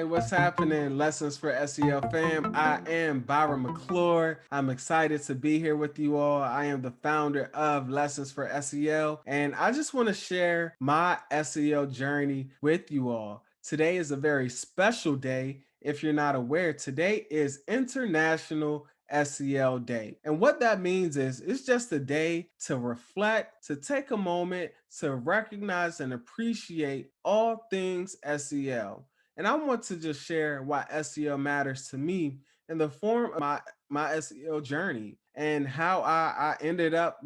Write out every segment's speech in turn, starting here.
Hey, what's happening? Lessons for SEL fam. I am Byron McClure. I'm excited to be here with you all. I am the founder of Lessons for SEL, and I just want to share my SEL journey with you all. Today is a very special day. If you're not aware, today is International SEL Day. And what that means is it's just a day to reflect, to take a moment to recognize and appreciate all things SEL. And I want to just share why SEL matters to me in the form of my SEL journey and how I ended up,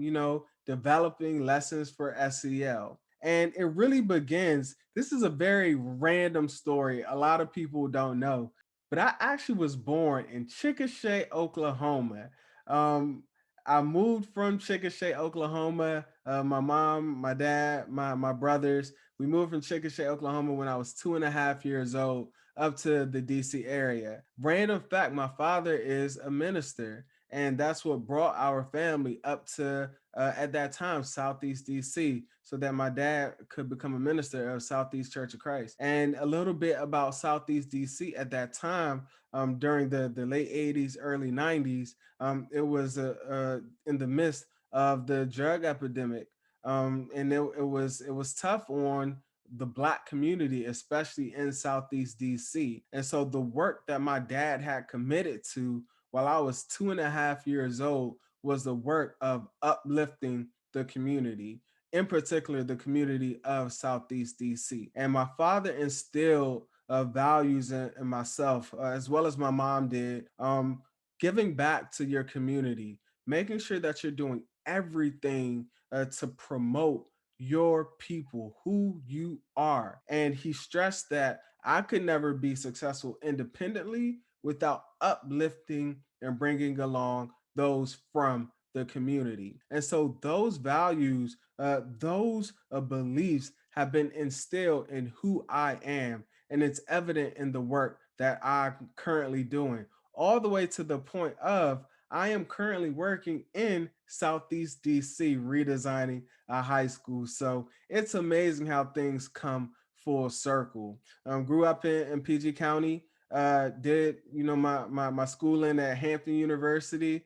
developing lessons for SEL. And it really begins. This is a very random story. A lot of people don't know, but I actually was born in Chickasha, Oklahoma. Um, I moved from Chickasha, Oklahoma. My mom, my dad, my brothers, we moved from Chickasha, Oklahoma when I was 2.5 years old up to the DC area. Random fact, my father is a minister, and that's what brought our family up to, at that time, Southeast DC, so that my dad could become a minister of Southeast Church of Christ. And a little bit about Southeast DC at that time, during the late 80s, early 90s, it was in the midst of the drug epidemic, and it was tough on the Black community, especially in Southeast DC. And so the work that my dad had committed to while I was 2.5 years old was the work of uplifting the community, in particular the community of Southeast DC. And my father instilled values in myself, as well as my mom did, giving back to your community, making sure that you're doing everything to promote your people, who you are. And he stressed that I could never be successful independently without uplifting and bringing along those from the community. And so those values, those beliefs have been instilled in who I am. And it's evident in the work that I'm currently doing, all the way to the point of I am currently working in Southeast DC redesigning a high school. So it's amazing how things come full circle. Grew up in PG County. Did my schooling at Hampton University.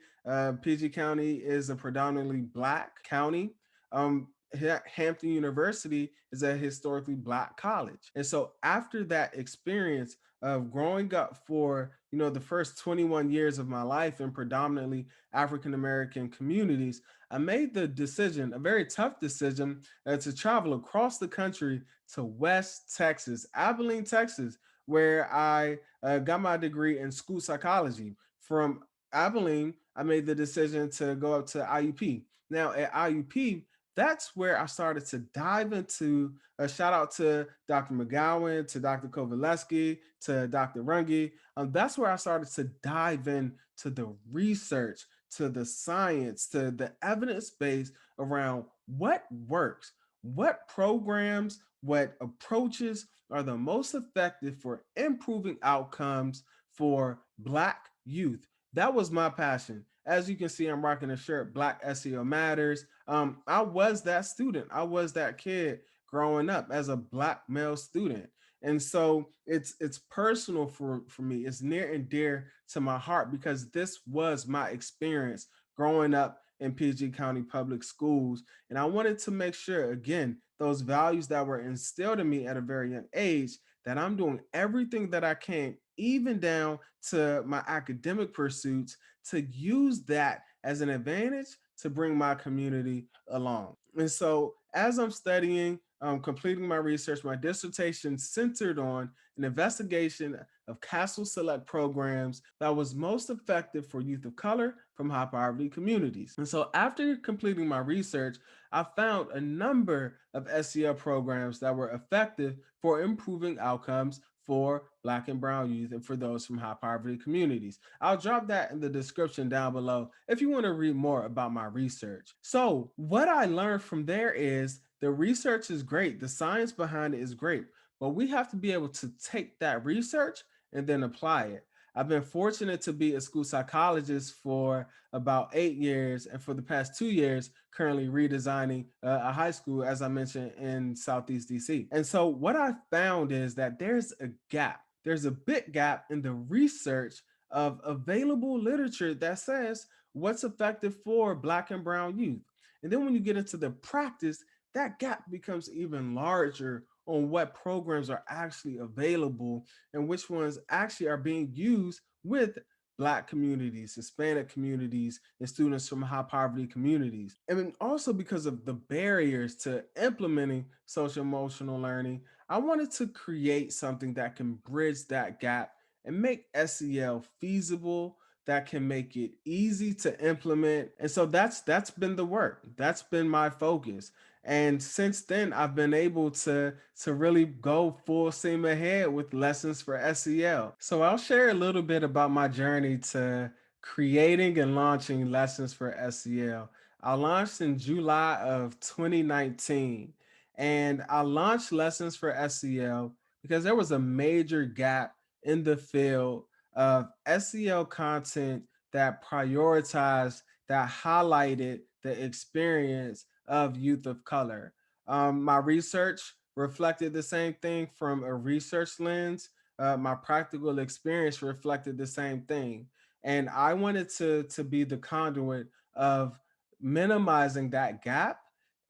PG County is a predominantly Black county. Hampton University is a historically Black college, and so after that experience of growing up for the first 21 years of my life in predominantly African American communities, I made the decision, a very tough decision, to travel across the country to West Texas, Abilene, Texas, where I got my degree in school psychology. From Abilene, I made the decision to go up to IUP. Now, at IUP, that's where I started to dive into a shout out to Dr. McGowan, to Dr. Kovaleski, to Dr. Runge. That's where I started to dive in to the research, to the science, to the evidence base around what works, what programs, what approaches are the most effective for improving outcomes for Black youth. That was my passion. As you can see, I'm rocking a shirt, Black SEO Matters. I was that student. I was that kid growing up as a Black male student. And so it's personal for me. It's near and dear to my heart because this was my experience growing up in PG County public schools. And I wanted to make sure, again, those values that were instilled in me at a very young age, that I'm doing everything that I can, even down to my academic pursuits, to use that as an advantage to bring my community along. And so as I'm studying, completing my research, my dissertation centered on an investigation of Castle Select programs that was most effective for youth of color from high poverty communities. And so after completing my research, I found a number of SEL programs that were effective for improving outcomes for Black and brown youth and for those from high poverty communities. I'll drop that in the description down below if you want to read more about my research. So what I learned from there is the research is great, the science behind it is great, but we have to be able to take that research and then apply it. I've been fortunate to be a school psychologist for about 8 years, and for the past 2 years, currently redesigning a high school, as I mentioned, in Southeast DC. And so what I found is that there's a gap there's a big gap in the research of available literature that says what's effective for Black and Brown youth. And then when you get into the practice, that gap becomes even larger on what programs are actually available and which ones actually are being used with Black communities, Hispanic communities, and students from high poverty communities. And then also because of the barriers to implementing social emotional learning, I wanted to create something that can bridge that gap and make SEL feasible, that can make it easy to implement. And so that's been the work. That's been my focus. And since then, I've been able to really go full steam ahead with lessons for SEL. So I'll share a little bit about my journey to creating and launching lessons for SEL. I launched in July of 2019, and I launched lessons for SEL because there was a major gap in the field of SEL content that prioritized, that highlighted the experience of youth of color. My research reflected the same thing from a research lens. My practical experience reflected the same thing. And I wanted to be the conduit of minimizing that gap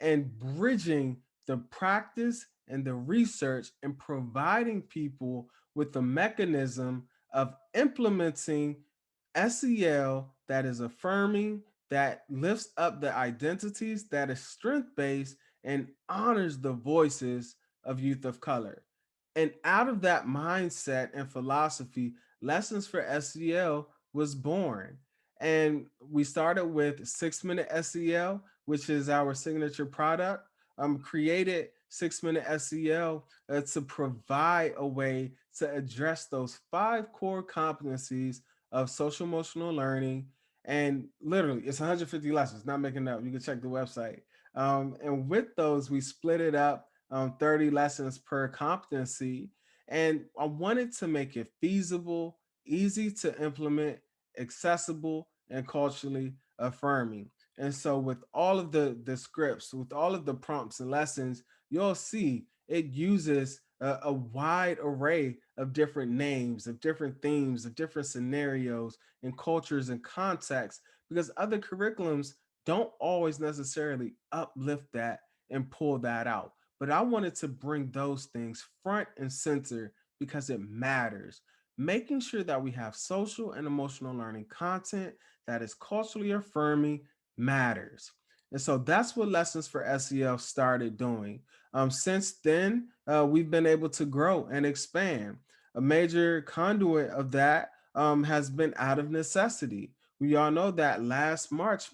and bridging the practice and the research and providing people with the mechanism of implementing SEL that is affirming, that lifts up the identities, that is strength based, and honors the voices of youth of color. And out of that mindset and philosophy, Lessons for SEL was born. And we started with 6 Minute SEL, which is our signature product. Created 6 Minute SEL to provide a way to address those five core competencies of social emotional learning. And literally, it's 150 lessons, not making it up. You can check the website. And with those, we split it up 30 lessons per competency. And I wanted to make it feasible, easy to implement, accessible, and culturally affirming. And so, with all of the scripts, with all of the prompts and lessons, you'll see it uses a wide array of different names, of different themes, of different scenarios and cultures and contexts, because other curriculums don't always necessarily uplift that and pull that out. But I wanted to bring those things front and center because it matters. Making sure that we have social and emotional learning content that is culturally affirming matters. And so that's what Lessons for SEL started doing. Since then, we've been able to grow and expand. A major conduit of that has been out of necessity. We all know that last March,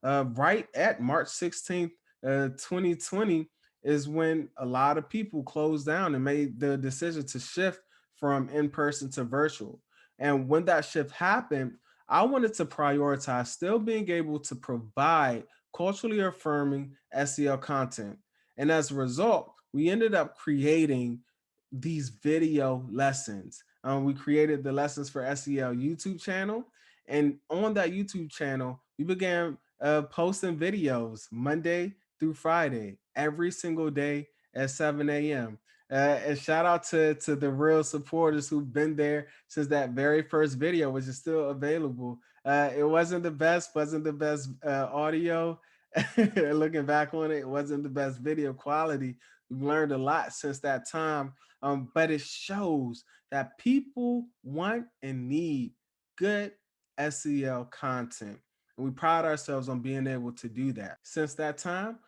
right at March 16th, 2020, is when a lot of people closed down and made the decision to shift from in person to virtual. And when that shift happened, I wanted to prioritize still being able to provide culturally affirming SEL content. And as a result, we ended up creating these video lessons. We created the Lessons for SEL YouTube channel. And on that YouTube channel, we began posting videos Monday through Friday, every single day at 7 a.m. And shout out to the real supporters who've been there since that very first video, which is still available. It wasn't the best audio. Looking back on it, it wasn't the best video quality. We've learned a lot since that time, but it shows that people want and need good SEL content. And we pride ourselves on being able to do that. Since that time,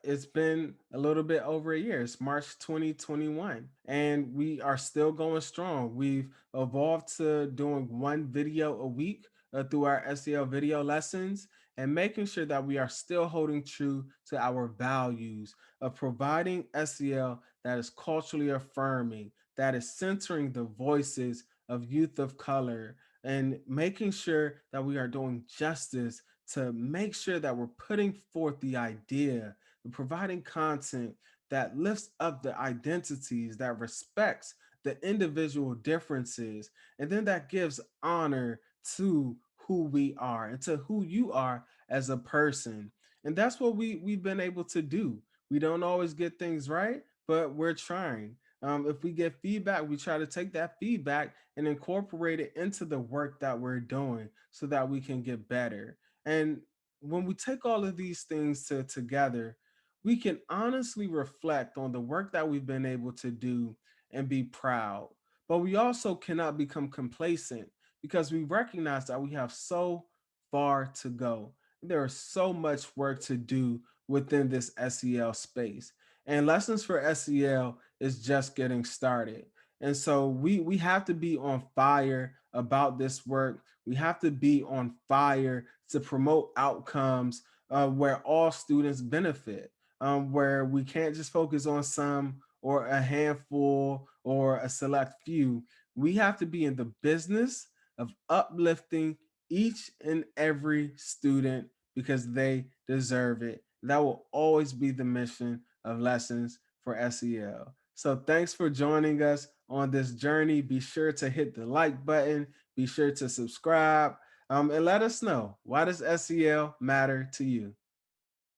it's been a little bit over a year. It's March 2021, and we are still going strong. We've evolved to doing one video a week through our SEL video lessons and making sure that we are still holding true to our values of providing SEL that is culturally affirming, that is centering the voices of youth of color, and making sure that we are doing justice to make sure that we're putting forth the idea and providing content that lifts up the identities, that respects the individual differences, and then that gives honor to who we are and to who you are as a person. And that's what we've been able to do. We don't always get things right, but we're trying. If we get feedback, we try to take that feedback and incorporate it into the work that we're doing so that we can get better. And when we take all of these things together, we can honestly reflect on the work that we've been able to do and be proud. But we also cannot become complacent because we recognize that we have so far to go. There is so much work to do within this SEL space. And Lessons for SEL is just getting started. And so we have to be on fire about this work. We have to be on fire to promote outcomes where all students benefit, where we can't just focus on some or a handful or a select few. We have to be in the business of uplifting each and every student because they deserve it. That will always be the mission of Lessons for SEL. So thanks for joining us on this journey. Be sure to hit the like button, be sure to subscribe, and let us know, why does SEL matter to you?